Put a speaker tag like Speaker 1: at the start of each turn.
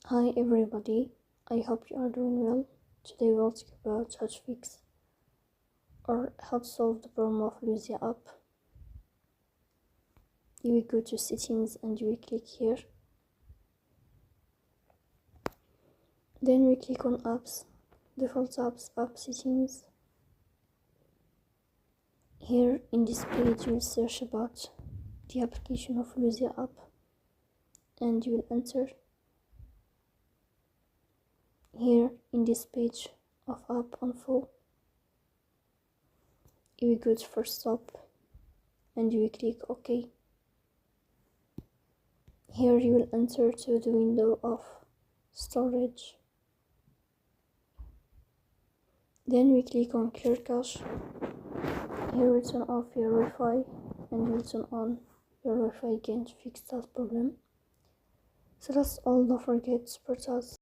Speaker 1: Hi everybody, I hope you are doing well. Today we'll talk about how to fix or help solve the problem of Luzia app. You will go to settings and you will click here. Then we click on apps, default apps, app settings. Here in this page you will search about the application of Luzia app and you will enter. Here in this page of app info, you will go to first stop and you will click OK. Here you will enter to the window of storage. Then we click on clear cache. Here we turn off your Wi-Fi and we turn on your Wi-Fi again to fix that problem. So that's all, don't forget to support us.